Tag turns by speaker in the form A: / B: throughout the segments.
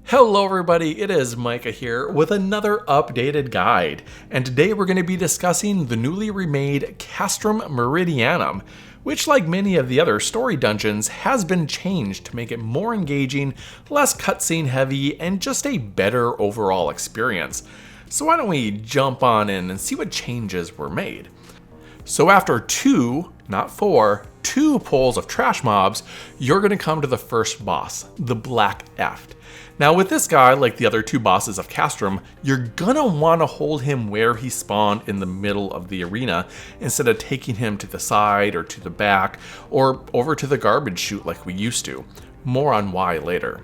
A: Hello everybody, it is Micah here with another updated guide, and today we're going to be discussing the newly remade Castrum Meridianum, which like many of the other story dungeons has been changed to make it more engaging, less cutscene heavy, and just a better overall experience. So why don't we jump on in and see what changes were made. So after two, not four, two pulls of trash mobs, you're going to come to the first boss, the Black Eft. Now with this guy, like the other two bosses of Castrum, you're gonna want to hold him where he spawned in the middle of the arena instead of taking him to the side or to the back or over to the garbage chute like we used to. More on why later.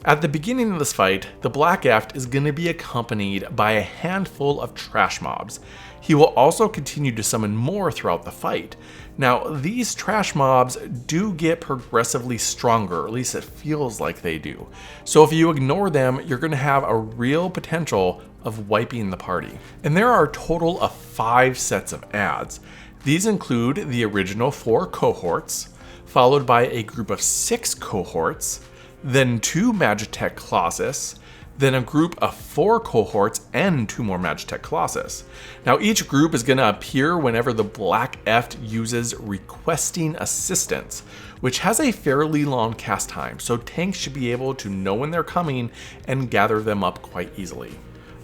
A: At the beginning of this fight, the Black Eft is going to be accompanied by a handful of trash mobs. He will also continue to summon more throughout the fight. Now, these trash mobs do get progressively stronger, at least it feels like they do. So if you ignore them, you're going to have a real potential of wiping the party. And there are a total of 5 sets of adds. These include the original 4 cohorts, followed by a group of 6 cohorts, then 2 Magitek Colossus, then a group of 4 cohorts and 2 more Magitek Colossus. Now each group is going to appear whenever the Black Eft uses Requesting Assistance, which has a fairly long cast time, so tanks should be able to know when they're coming and gather them up quite easily.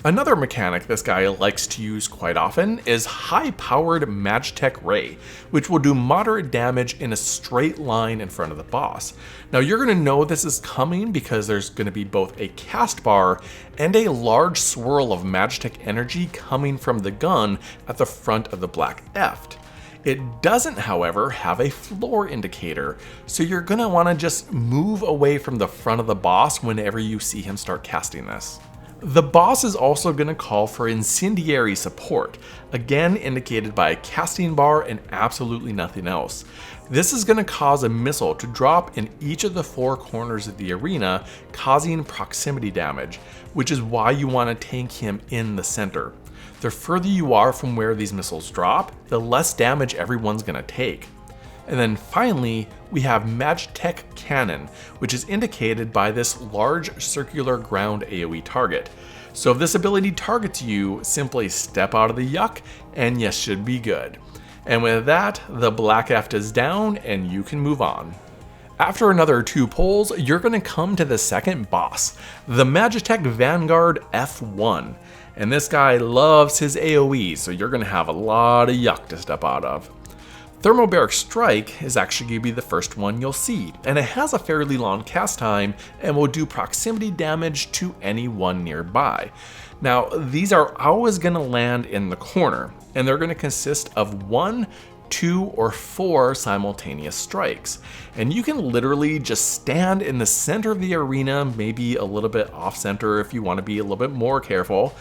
A: Another mechanic this guy likes to use quite often is high-powered Magitek Ray, which will do moderate damage in a straight line in front of the boss. Now you're going to know this is coming because there's going to be both a cast bar and a large swirl of Magitek energy coming from the gun at the front of the Black Eft. It doesn't, however, have a floor indicator, so you're going to want to just move away from the front of the boss whenever you see him start casting this. The boss is also going to call for incendiary support, again indicated by a casting bar and absolutely nothing else. This is going to cause a missile to drop in each of the 4 corners of the arena, causing proximity damage, which is why you want to tank him in the center. The further you are from where these missiles drop, the less damage everyone's going to take. And then finally, we have Magitek Cannon, which is indicated by this large circular ground AoE target. So if this ability targets you, simply step out of the yuck and you should be good. And with that, the Black Eft is down and you can move on. After another 2 pulls, you're going to come to the second boss, the Magitek Vanguard F1. And this guy loves his AoE, so you're going to have a lot of yuck to step out of. Thermobaric Strike is actually going to be the first one you'll see, and it has a fairly long cast time and will do proximity damage to anyone nearby. Now, these are always going to land in the corner, and they're going to consist of 1, 2, or 4 simultaneous strikes. And you can literally just stand in the center of the arena, maybe a little bit off center if you want to be a little bit more careful,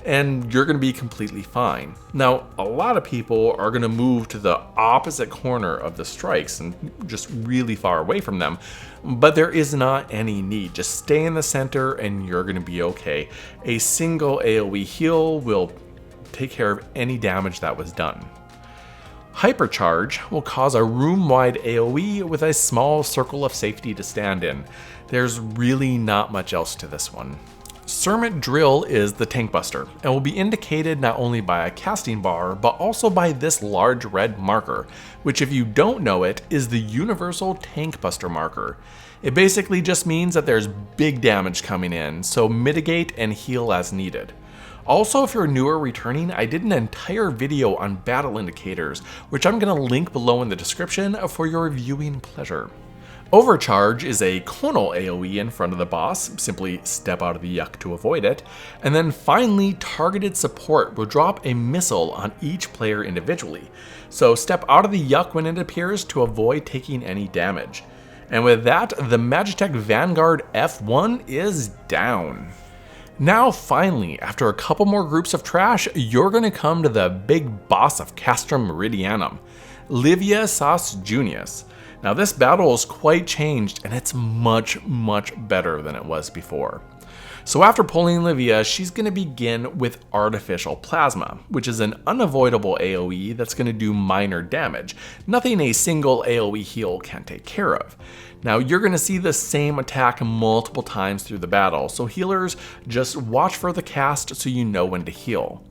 A: and you're going to be completely fine. Now, a lot of people are going to move to the opposite corner of the strikes and just really far away from them, but there is not any need. Just stay in the center and you're going to be okay. A single AoE heal will take care of any damage that was done. Hypercharge will cause a room-wide AoE with a small circle of safety to stand in. There's really not much else to this one. Sermit Drill is the tank buster and will be indicated not only by a casting bar but also by this large red marker, which if you don't know it is the universal tank buster marker. It basically just means that there's big damage coming in, so mitigate and heal as needed. Also, if you're new or returning, I did an entire video on battle indicators, which I'm going to link below in the description for your viewing pleasure. Overcharge is a clonal AoE in front of the boss, simply step out of the yuck to avoid it. And then finally, Targeted Support will drop a missile on each player individually. So step out of the yuck when it appears to avoid taking any damage. And with that, the Magitek Vanguard F1 is down. Now finally, after a couple more groups of trash, you're going to come to the big boss of Castrum Meridianum, Livia Sas Junius. Now this battle is quite changed and it's much better than it was before. So after pulling Livia, she's going to begin with Artificial Plasma, which is an unavoidable AoE that's going to do minor damage, nothing a single AoE heal can take care of. Now you're going to see the same attack multiple times through the battle, so healers just watch for the cast so you know when to heal.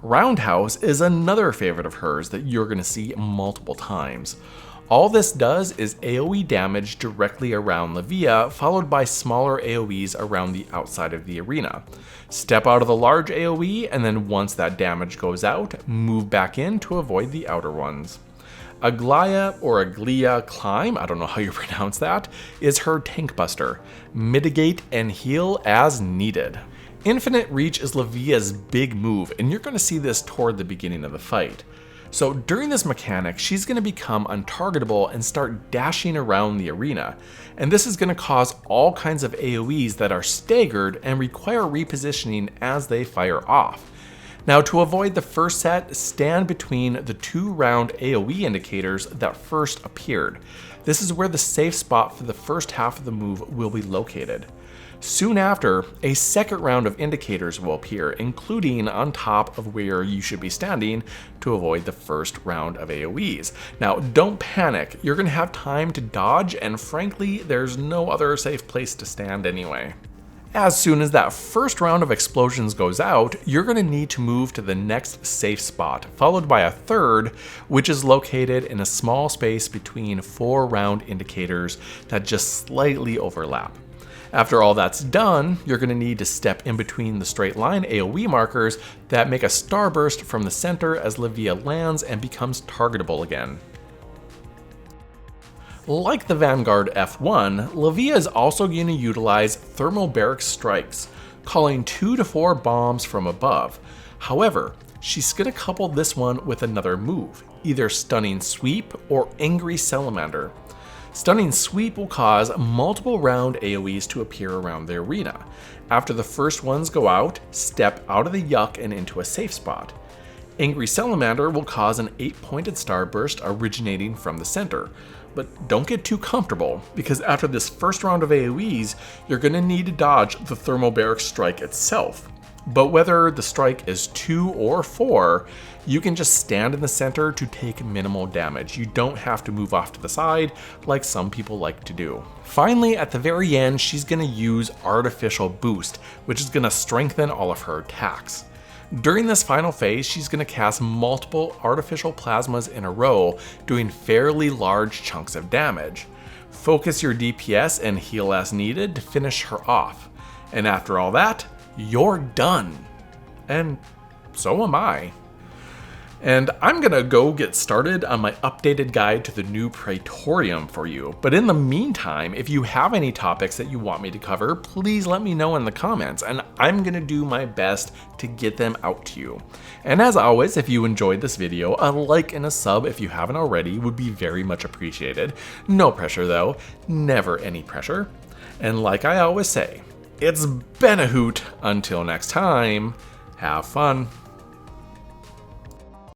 A: Roundhouse is another favorite of hers that you're going to see multiple times. All this does is AoE damage directly around Livia, followed by smaller AoEs around the outside of the arena. Step out of the large AoE, and then once that damage goes out, move back in to avoid the outer ones. Aglia Climb, I don't know how you pronounce that, is her tank buster. Mitigate and heal as needed. Infinite Reach is Livia's big move, and you're going to see this toward the beginning of the fight. So during this mechanic, she's going to become untargetable and start dashing around the arena, and this is going to cause all kinds of AoEs that are staggered and require repositioning as they fire off. Now to avoid the first set, stand between the 2 round AoE indicators that first appeared. This is where the safe spot for the first half of the move will be located. Soon after, a second round of indicators will appear, including on top of where you should be standing to avoid the first round of AoEs. Now, don't panic, you're going to have time to dodge, and frankly, there's no other safe place to stand anyway. As soon as that first round of explosions goes out, you're going to need to move to the next safe spot, followed by a third, which is located in a small space between 4 round indicators that just slightly overlap. After all that's done, you're going to need to step in between the straight line AoE markers that make a starburst from the center as Livia lands and becomes targetable again. Like the Vanguard F1, Livia is also going to utilize thermobaric strikes, calling 2 to 4 bombs from above. However, she's going to couple this one with another move, either Stunning Sweep or Angry Salamander. Stunning Sweep will cause multiple round AoEs to appear around the arena. After the first ones go out, step out of the yuck and into a safe spot. Angry Salamander will cause an 8-pointed starburst originating from the center. But don't get too comfortable, because after this first round of AoEs, you're going to need to dodge the thermobaric strike itself. But whether the strike is 2 or 4, you can just stand in the center to take minimal damage. You don't have to move off to the side like some people like to do. Finally, at the very end, she's going to use Artificial Boost, which is going to strengthen all of her attacks. During this final phase, she's going to cast multiple artificial plasmas in a row, doing fairly large chunks of damage. Focus your DPS and heal as needed to finish her off. And after all that, you're done. And so am I. And I'm gonna go get started on my updated guide to the new Praetorium for you. But in the meantime, if you have any topics that you want me to cover, please let me know in the comments, and I'm gonna do my best to get them out to you. And as always, if you enjoyed this video, a like and a sub if you haven't already would be very much appreciated. No pressure though, never any pressure. And like I always say, it's been a hoot. Until next time, have fun.